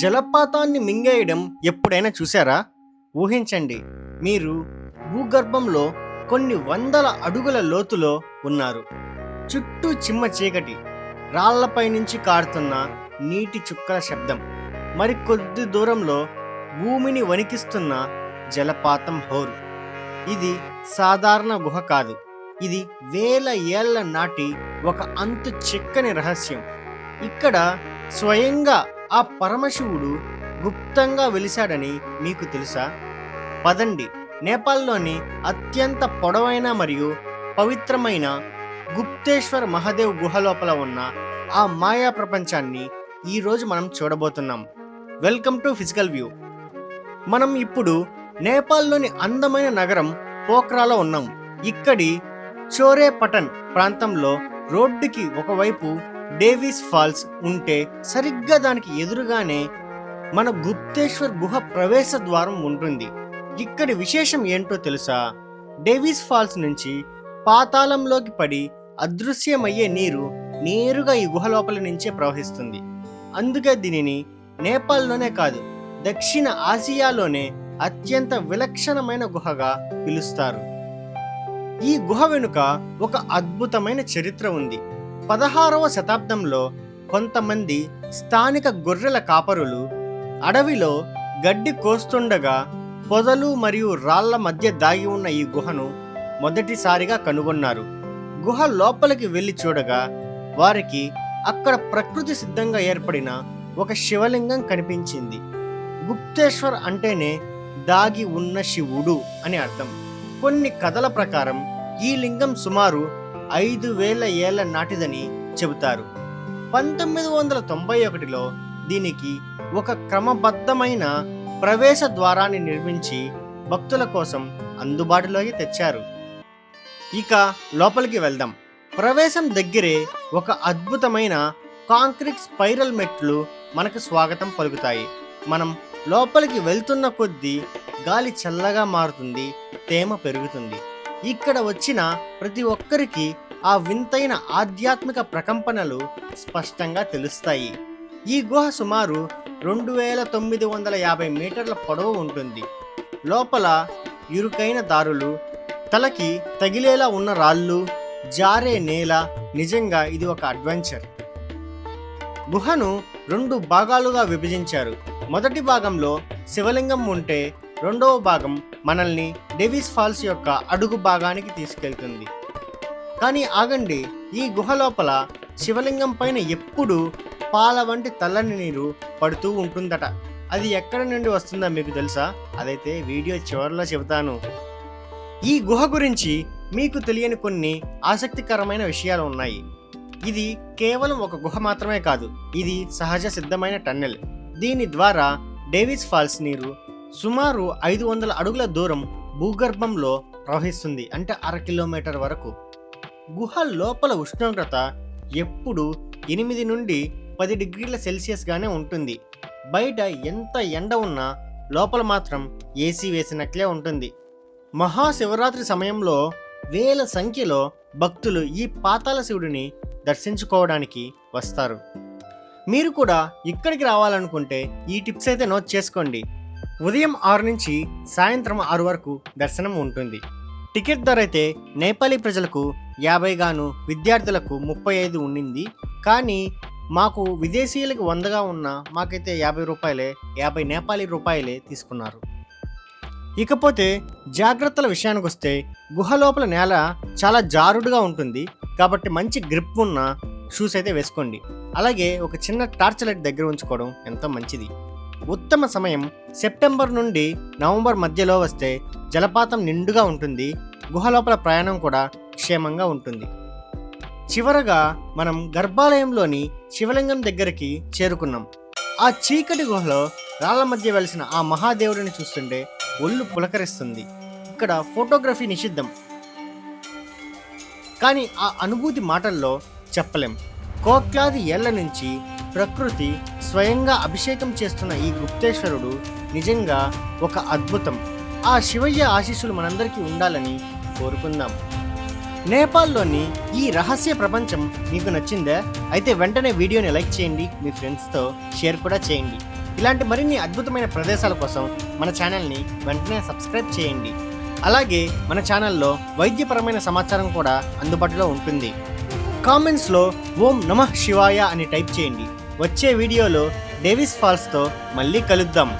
జలపాతాన్ని మింగేయడం ఎప్పుడైనా చూసారా? ఊహించండి, మీరు భూగర్భంలో కొన్ని వందల అడుగుల లోతులో ఉన్నారు. చుట్టూ చిమ్మ చీకటి, రాళ్లపై నుంచి కారుతున్న నీటి చుక్కల శబ్దం, మరి కొద్ది దూరంలో భూమిని వణికిస్తున్న జలపాతం హోరు. ఇది సాధారణ గుహ కాదు, ఇది వేల ఏళ్ల నాటి ఒక అంతు చిక్కని రహస్యం. ఇక్కడ స్వయంగా ఆ పరమశివుడు గుప్తంగా వెలిశాడని మీకు తెలుసా? పదండి, నేపాల్లోని అత్యంత పొడవైన మరియు పవిత్రమైన గుప్తేశ్వర్ మహాదేవ్ గుహ లోపల ఉన్న ఆ మాయా ప్రపంచాన్ని ఈరోజు మనం చూడబోతున్నాం. Welcome to physical view. మనం ఇప్పుడు నేపాల్లోని అందమైన నగరం పోఖ్రాలో ఉన్నాం. ఇక్కడి చోరే పటన్ ప్రాంతంలో రోడ్డుకి ఒకవైపు డేవిస్ ఫాల్స్ ఉంటే సరిగ్గా దానికి ఎదురుగానే మన గుప్తేశ్వర్ గుహ ప్రవేశ ద్వారం ఉంటుంది. ఇక్కడి విశేషం ఏంటో తెలుసా? డేవిస్ ఫాల్స్ నుంచి పాతాళంలోకి పడి అదృశ్యమయ్యే నీరు నేరుగా ఈ గుహ లోపల నుంచే ప్రవహిస్తుంది. అందుకే దీనిని నేపాల్లోనే కాదు, దక్షిణ ఆసియాలోనే అత్యంత విలక్షణమైన గుహగా పిలుస్తారు. ఈ గుహ వెనుక ఒక అద్భుతమైన చరిత్ర ఉంది. 16వ శతాబ్దంలో కొంతమంది స్థానిక గొర్రెల కాపరులు అడవిలో గడ్డి కోస్తుండగా పొదలు మరియు రాళ్ల మధ్య దాగి ఉన్న ఈ గుహను మొదటిసారిగా కనుగొన్నారు. గుహ లోపలికి వెళ్ళి చూడగా వారికి అక్కడ ప్రకృతి సిద్ధంగా ఏర్పడిన ఒక శివలింగం కనిపించింది. గుప్తేశ్వర్ అంటేనే దాగి ఉన్న శివుడు అని అర్థం. కొన్ని కథల ప్రకారం ఈ లింగం సుమారు 5000 ఏళ్ల నాటిదని చెబుతారు. 1991లో దీనికి ఒక క్రమబద్ధమైన ప్రవేశ ద్వారాన్ని నిర్మించి భక్తుల కోసం అందుబాటులోకి తెచ్చారు. ఇక లోపలికి వెళ్దాం. ప్రవేశం దగ్గరే ఒక అద్భుతమైన కాంక్రీట్ స్పైరల్ మెట్లు మనకు స్వాగతం పలుకుతాయి. మనం లోపలికి వెళ్తున్న కొద్దీ గాలి చల్లగా మారుతుంది, తేమ పెరుగుతుంది. ఇక్కడ వచ్చిన ప్రతి ఒక్కరికి ఆ వింతైన ఆధ్యాత్మిక ప్రకంపనలు స్పష్టంగా తెలుస్తాయి. ఈ గుహ సుమారు 2950 మీటర్ల పొడవు ఉంటుంది. లోపల ఇరుకైన దారులు, తలకి తగిలేలా ఉన్న రాళ్ళు, జారే నేల. నిజంగా ఇది ఒక అడ్వెంచర్. గుహను 2 భాగాలుగా విభజించారు. మొదటి భాగంలో శివలింగం ఉంటే రెండవ భాగం మనల్ని డేవిస్ ఫాల్స్ యొక్క అడుగు భాగానికి తీసుకెళ్తుంది. కానీ ఆగండి, ఈ గుహ లోపల శివలింగం పైన ఎప్పుడూ పాల వంటి తెల్లని నీరు పడుతూ ఉంటుందట. అది ఎక్కడి నుండి వస్తుందో మీకు తెలుసా? అదైతే వీడియో చివరిలో చెబుతాను. ఈ గుహ గురించి మీకు తెలియని కొన్ని ఆసక్తికరమైన విషయాలు ఉన్నాయి. ఇది కేవలం ఒక గుహ మాత్రమే కాదు, ఇది సహజ సిద్ధమైన టన్నెల్. దీని ద్వారా డేవిస్ ఫాల్స్ నీరు సుమారు 500 అడుగుల దూరం భూగర్భంలో ప్రవహిస్తుంది, అంటే 1/2 కిలోమీటర్ వరకు. గుహ లోపల ఉష్ణోగ్రత ఎప్పుడు 8 నుండి 10 డిగ్రీల సెల్సియస్ గానే ఉంటుంది. బయట ఎంత ఎండ ఉన్నా లోపల మాత్రం ఏసీ వేసినట్లే ఉంటుంది. మహాశివరాత్రి సమయంలో వేల సంఖ్యలో భక్తులు ఈ పాతాళ శివుడిని దర్శించుకోవడానికి వస్తారు. మీరు కూడా ఇక్కడికి రావాలనుకుంటే ఈ టిప్స్ అయితే నోట్ చేసుకోండి. ఉదయం 6 నుంచి సాయంత్రం 6 వరకు దర్శనం ఉంటుంది. టికెట్ ధర అయితే నేపాలీ ప్రజలకు 50 గాను విద్యార్థులకు 35 ఉండింది. కానీ మాకు విదేశీయులకు 100గా ఉన్న మాకైతే 50 రూపాయలే, 50 నేపాలీ రూపాయలే తీసుకున్నారు. ఇకపోతే జాగ్రత్తల విషయానికి వస్తే గుహ లోపల నేల చాలా జారుడుగా ఉంటుంది, కాబట్టి మంచి గ్రిప్ ఉన్న షూస్ అయితే వేసుకోండి. అలాగే ఒక చిన్న టార్చ్ లైట్ దగ్గర ఉంచుకోవడం ఎంతో మంచిది. ఉత్తమ సమయం సెప్టెంబర్ నుండి నవంబర్ మధ్యలో వస్తే జలపాతం నిండుగా ఉంటుంది. గుహ లోపల ప్రయాణం కూడా క్షేమంగా ఉంటుంది. చివరగా మనం గర్భాలయంలోని శివలింగం దగ్గరికి చేరుకున్నాం. ఆ చీకటి గుహలో రాళ్ల మధ్య వెలిసిన ఆ మహాదేవుడిని చూస్తుంటే ఒళ్ళు పులకరిస్తుంది. ఇక్కడ ఫోటోగ్రఫీ నిషిద్ధం, కానీ ఆ అనుభూతి మాటల్లో చెప్పలేం. కోట్లాది ఏళ్ల నుంచి ప్రకృతి స్వయంగా అభిషేకం చేస్తున్న ఈ గుప్తేశ్వరుడు నిజంగా ఒక అద్భుతం. ఆ శివయ్య ఆశీస్సులు మనందరికీ ఉండాలని కోరుకుందాం. నేపాల్లోని ఈ రహస్య ప్రపంచం మీకు నచ్చిందా? అయితే వెంటనే వీడియోని లైక్ చేయండి, మీ ఫ్రెండ్స్తో షేర్ కూడా చేయండి. ఇలాంటి మరిన్ని అద్భుతమైన ప్రదేశాల కోసం మన ఛానల్ని వెంటనే సబ్స్క్రైబ్ చేయండి. అలాగే మన ఛానల్లో వైద్యపరమైన సమాచారం కూడా అందుబాటులో ఉంటుంది. కామెంట్స్లో ఓం నమః శివాయ అని టైప్ చేయండి. వచ్చే వీడియోలో డేవిస్ ఫాల్స్తో మళ్ళీ కలుద్దాం.